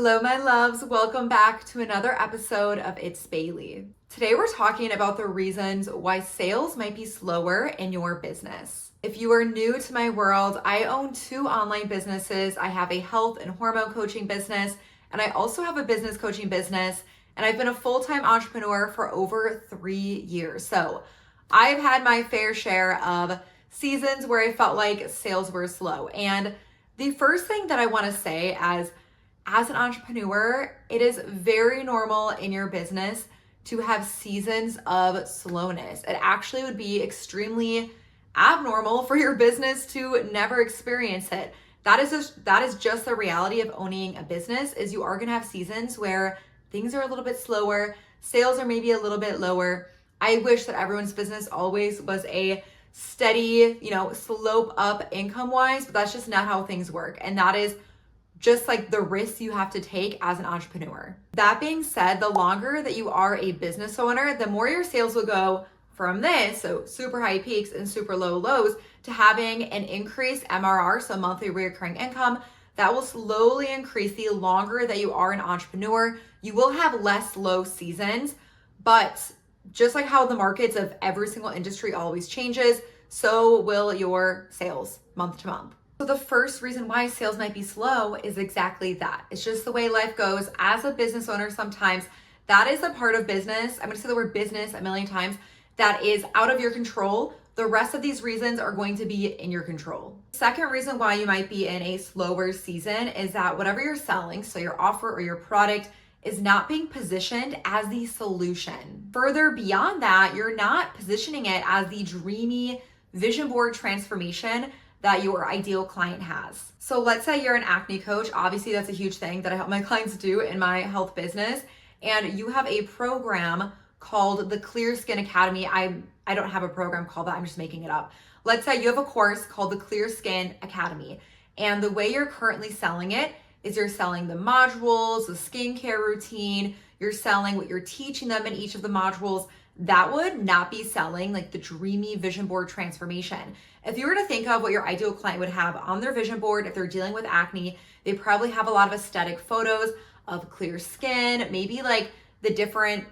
Hello, my loves. Welcome back to another episode of It's Bailey. Today, we're talking about the reasons why sales might be slower in your business. If you are new to my world, I own two online businesses. I have a health and hormone coaching business, and I also have a business coaching business. And I've been a full-time entrepreneur for over 3 years. So I've had my fair share of seasons where I felt like sales were slow. And the first thing that I want to say as an entrepreneur, it is very normal in your business to have seasons of slowness. It actually would be extremely abnormal for your business to never experience it. That is just the reality of owning a business, is you are going to have seasons where things are a little bit slower, sales are maybe a little bit lower. I wish that everyone's business always was a steady, slope up income-wise, but that's just not how things work. And that is just like the risks you have to take as an entrepreneur. That being said, the longer that you are a business owner, the more your sales will go from this, so super high peaks and super low lows, to having an increased MRR, so monthly recurring income, that will slowly increase the longer that you are an entrepreneur. You will have less low seasons, but just like how the markets of every single industry always changes, so will your sales month to month. So the first reason why sales might be slow is exactly that. It's just the way life goes. As a business owner, sometimes that is a part of business. I'm going to say the word business a million times. That is out of your control. The rest of these reasons are going to be in your control. Second reason why you might be in a slower season is that whatever you're selling, so your offer or your product, is not being positioned as the solution. Further beyond that, you're not positioning it as the dreamy vision board transformation that your ideal client has. So let's say you're an acne coach. Obviously, that's a huge thing that I help my clients do in my health business. And you have a program called the Clear Skin Academy. I don't have a program called that. I'm just making it up. Let's say you have a course called the Clear Skin Academy. And the way you're currently selling it is you're selling the modules, the skincare routine, you're selling what you're teaching them in each of the modules. That would not be selling like the dreamy vision board transformation. If you were to think of what your ideal client would have on their vision board, if they're dealing with acne, they probably have a lot of aesthetic photos of clear skin, maybe like the different,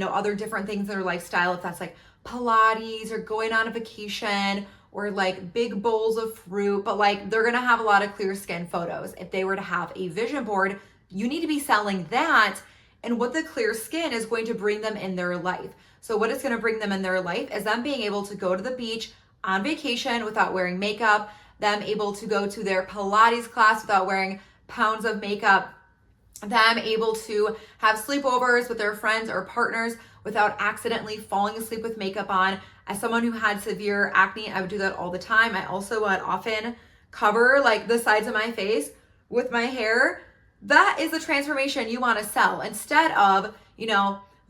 other different things in their lifestyle, if that's like Pilates or going on a vacation or like big bowls of fruit, but like they're gonna have a lot of clear skin photos. If they were to have a vision board, you need to be selling that and what the clear skin is going to bring them in their life. So what is going to bring them in their life is them being able to go to the beach on vacation without wearing makeup, them able to go to their Pilates class without wearing pounds of makeup, them able to have sleepovers with their friends or partners without accidentally falling asleep with makeup on. As someone who had severe acne, I would do that all the time. I also would often cover like the sides of my face with my hair. That is the transformation you want to sell instead of,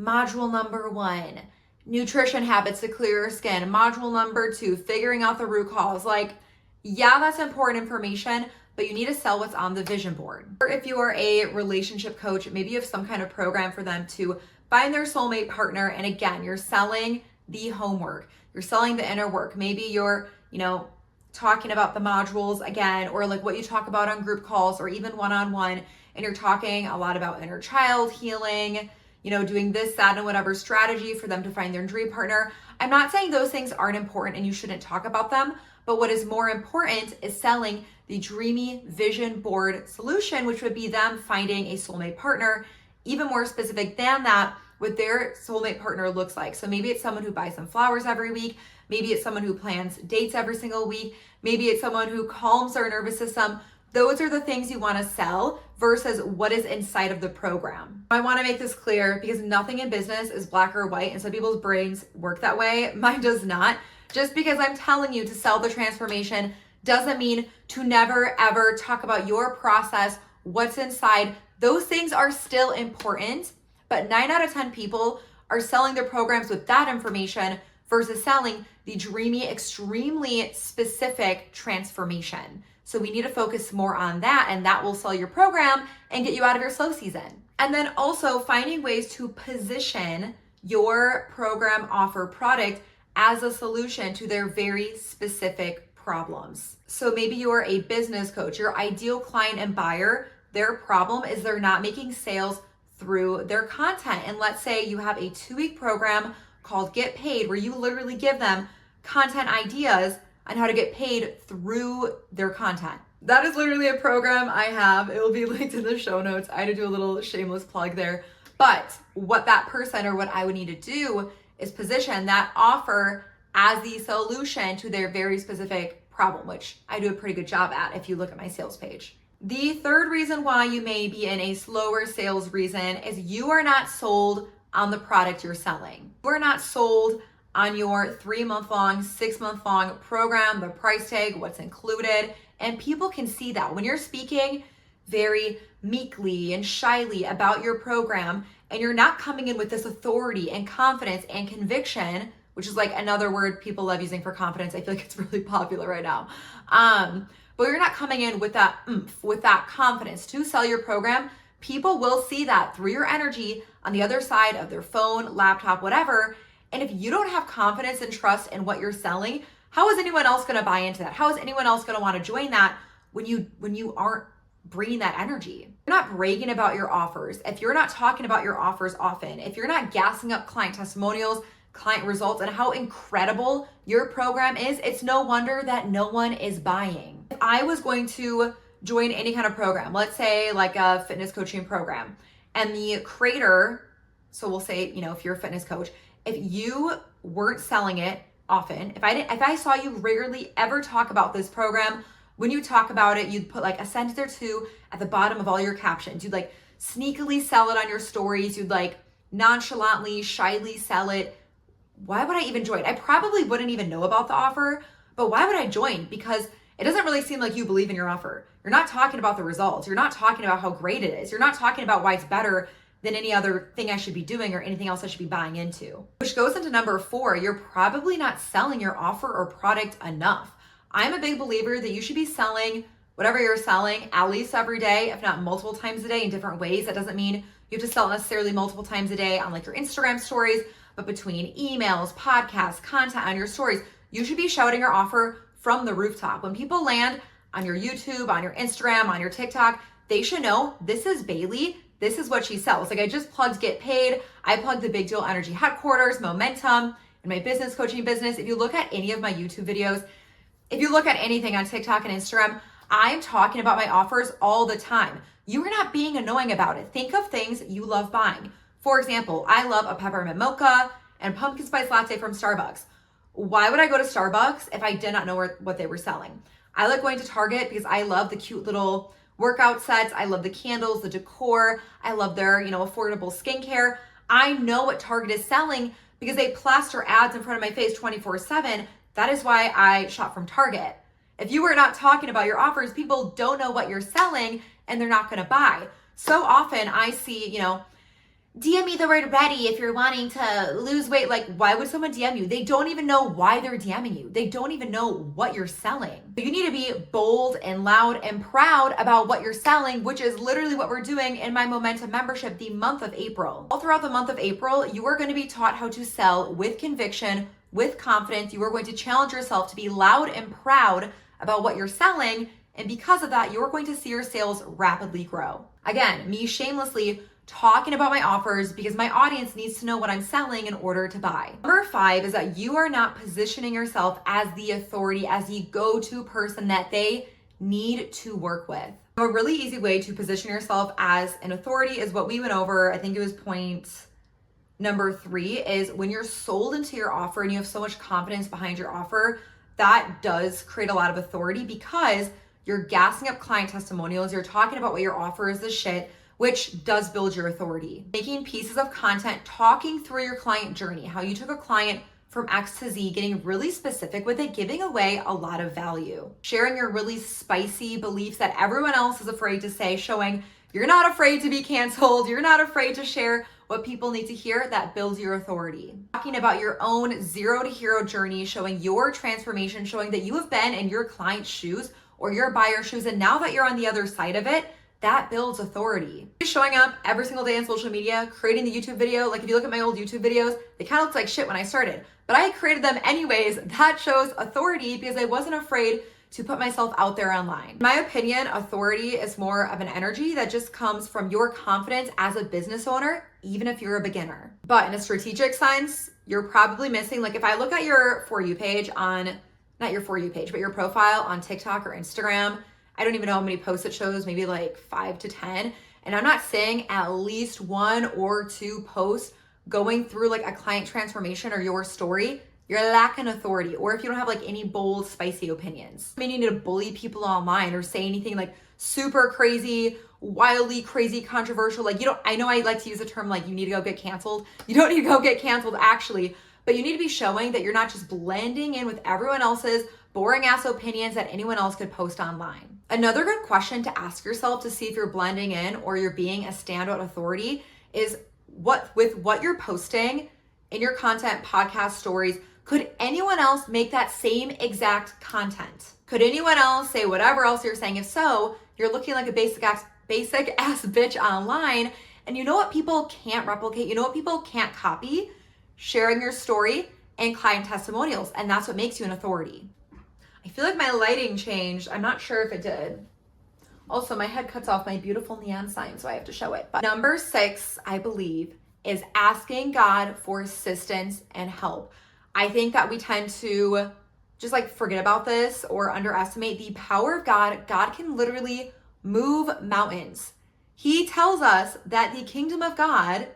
module number 1, nutrition habits to clear skin. Module number 2, figuring out the root cause. Like, yeah, that's important information, but you need to sell what's on the vision board. Or if you are a relationship coach, maybe you have some kind of program for them to find their soulmate partner. And again, you're selling the homework. You're selling the inner work. Maybe you're, talking about the modules again, or like what you talk about on group calls or even one-on-one. And you're talking a lot about inner child healing, doing this, that, and whatever strategy for them to find their dream partner. I'm not saying those things aren't important and you shouldn't talk about them, but what is more important is selling the dreamy vision board solution, which would be them finding a soulmate partner. Even more specific than that, what their soulmate partner looks like. So maybe it's someone who buys them flowers every week. Maybe it's someone who plans dates every single week. Maybe it's someone who calms their nervous system. Those are the things you want to sell versus what is inside of the program. I want to make this clear because nothing in business is black or white, and some people's brains work that way. Mine does not. Just because I'm telling you to sell the transformation doesn't mean to never ever talk about your process, what's inside. Those things are still important, but 9 out of 10 people are selling their programs with that information versus selling the dreamy, extremely specific transformation. So we need to focus more on that, and that will sell your program and get you out of your slow season. And then also finding ways to position your program, offer, product as a solution to their very specific problems. So maybe you're a business coach. Your ideal client and buyer their problem is they're not making sales through their content. And let's say you have a 2-week program called Get Paid, where you literally give them content ideas on how to get paid through their content. That is literally a program I have. It will be linked in the show notes. I had to do a little shameless plug there. But what that person or what I would need to do is position that offer as the solution to their very specific problem, which I do a pretty good job at if you look at my sales page. The third reason why you may be in a slower sales reason is you are not sold on the product you're selling. You are not sold on your 3-month long, 6-month long program, the price tag, what's included. And people can see that when you're speaking very meekly and shyly about your program, and you're not coming in with this authority and confidence and conviction, which is like another word people love using for confidence. I feel like it's really popular right now. But you're not coming in with that oomph, with that confidence to sell your program. People will see that through your energy on the other side of their phone, laptop, whatever. And if you don't have confidence and trust in what you're selling, how is anyone else going to buy into that? How is anyone else going to want to join that when you aren't bringing that energy? You're not bragging about your offers. If you're not talking about your offers often, if you're not gassing up client testimonials, client results, and how incredible your program is, it's no wonder that no one is buying. If I was going to join any kind of program, let's say like a fitness coaching program, and the creator, so we'll say, if you're a fitness coach, if you weren't selling it often, if I saw you rarely ever talk about this program, when you talk about it, you'd put like a sentence or two at the bottom of all your captions. You'd like sneakily sell it on your stories. You'd like nonchalantly, shyly sell it. Why would I even join? I probably wouldn't even know about the offer, but why would I join? Because it doesn't really seem like you believe in your offer. You're not talking about the results. You're not talking about how great it is. You're not talking about why it's better than any other thing I should be doing or anything else I should be buying into. Which goes into number 4, you're probably not selling your offer or product enough. I'm a big believer that you should be selling whatever you're selling at least every day, if not multiple times a day in different ways. That doesn't mean you have to sell necessarily multiple times a day on like your Instagram stories, but between emails, podcasts, content on your stories, you should be shouting your offer from the rooftop. When people land on your YouTube, on your Instagram, on your TikTok, they should know this is Bailey. This is what she sells. Like I just plugged Get Paid. I plugged the Big Deal Energy Headquarters, Momentum, and my business coaching business. If you look at any of my YouTube videos, if you look at anything on TikTok and Instagram, I'm talking about my offers all the time. You are not being annoying about it. Think of things you love buying. For example, I love a peppermint mocha and pumpkin spice latte from Starbucks. Why would I go to Starbucks if I did not know what they were selling? I like going to Target because I love the cute little workout sets. I love the candles, the decor. I love their, affordable skincare. I know what Target is selling because they plaster ads in front of my face 24/7. That is why I shop from Target. If you are not talking about your offers, people don't know what you're selling and they're not going to buy. So often I see, DM me the word ready if you're wanting to lose weight. Like, why would someone DM you? They don't even know why they're DMing you. They don't even know what you're selling. You need to be bold and loud and proud about what you're selling, which is literally what we're doing in my Momentum membership the month of April. All throughout the month of April, you are going to be taught how to sell with conviction, with confidence. You are going to challenge yourself to be loud and proud about what you're selling. And because of that, you're going to see your sales rapidly grow. Again, me shamelessly talking about my offers because my audience needs to know what I'm selling in order to buy. Number 5 is that you are not positioning yourself as the authority, as the go-to person that they need to work with. A really easy way to position yourself as an authority is what we went over. I think it was point number 3 is when you're sold into your offer and you have so much confidence behind your offer, that does create a lot of authority because you're gassing up client testimonials. You're talking about what your offer is the shit, which does build your authority. Making pieces of content, talking through your client journey, how you took a client from X to Z, getting really specific with it, giving away a lot of value. Sharing your really spicy beliefs that everyone else is afraid to say, showing you're not afraid to be canceled, you're not afraid to share what people need to hear, that builds your authority. Talking about your own 0 to hero journey, showing your transformation, showing that you have been in your client's shoes or your buyer's shoes, and now that you're on the other side of it, that builds authority. Showing up every single day on social media, creating the YouTube video. Like if you look at my old YouTube videos, they kind of looked like shit when I started, but I created them anyways. That shows authority because I wasn't afraid to put myself out there online. In my opinion, authority is more of an energy that just comes from your confidence as a business owner, even if you're a beginner. But in a strategic sense, you're probably missing, like if I look at your For You page on, not your For You page, but your profile on TikTok or Instagram, I don't even know how many posts it shows, maybe like 5 to 10. And I'm not saying at least 1 or 2 posts going through like a client transformation or your story, you're lacking authority. Or if you don't have like any bold, spicy opinions. I mean, you need to bully people online or say anything like super crazy, wildly crazy, controversial. Like I know I like to use the term like you need to go get canceled. You don't need to go get canceled actually, but you need to be showing that you're not just blending in with everyone else's boring ass opinions that anyone else could post online. Another good question to ask yourself to see if you're blending in or you're being a standout authority is with what you're posting in your content, podcast, stories, could anyone else make that same exact content? Could anyone else say whatever else you're saying? If so, you're looking like a basic ass bitch online. And you know what people can't replicate? You know what people can't copy? Sharing your story and client testimonials. And that's what makes you an authority. I feel like my lighting changed. I'm not sure if it did. Also, my head cuts off my beautiful neon sign, so I have to show it. But number 6, I believe, is asking God for assistance and help. I think that we tend to just like forget about this or underestimate the power of God. God can literally move mountains. He tells us that the kingdom of God,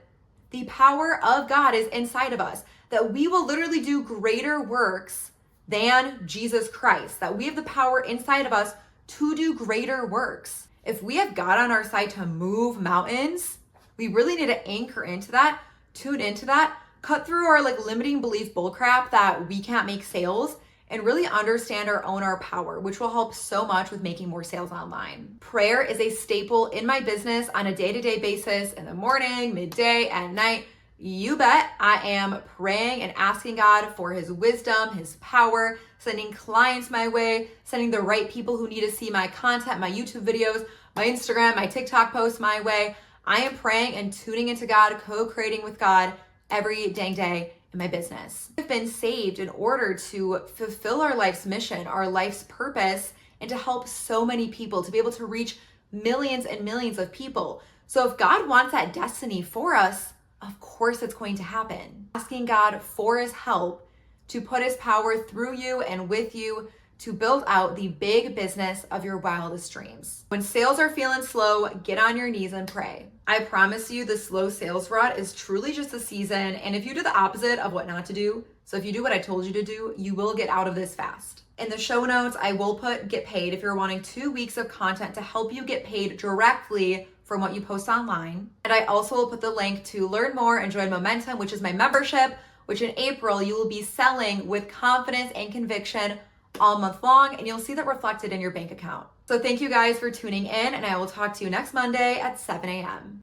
the power of God is inside of us, that we will literally do greater works than Jesus Christ, that we have the power inside of us to do greater works. If we have God on our side to move mountains, we really need to anchor into that, tune into that, cut through our like limiting belief bullcrap that we can't make sales and really understand our power, which will help so much with making more sales online. Prayer is a staple in my business on a day-to-day basis, in the morning, midday, at night. You bet I am praying and asking God for his wisdom, his power, sending clients my way, sending the right people who need to see my content, my YouTube videos, my Instagram, my TikTok posts my way. I am praying and tuning into God, co-creating with God every dang day in my business. We've been saved in order to fulfill our life's mission, our life's purpose, and to help so many people, to be able to reach millions and millions of people. So if God wants that destiny for us, of course it's going to happen. Asking God for his help to put his power through you and with you to build out the big business of your wildest dreams. When sales are feeling slow, get on your knees and pray. I promise you the slow sales rut is truly just a season. And if you do the opposite of what not to do, so if you do what I told you to do, you will get out of this fast. In the show notes, I will put get paid if you're wanting 2 weeks of content to help you get paid directly from what you post online. And I also will put the link to learn more and join Momentum, which is my membership, which in April you will be selling with confidence and conviction all month long, and you'll see that reflected in your bank account. So thank you guys for tuning in, and I will talk to you next Monday at 7 a.m.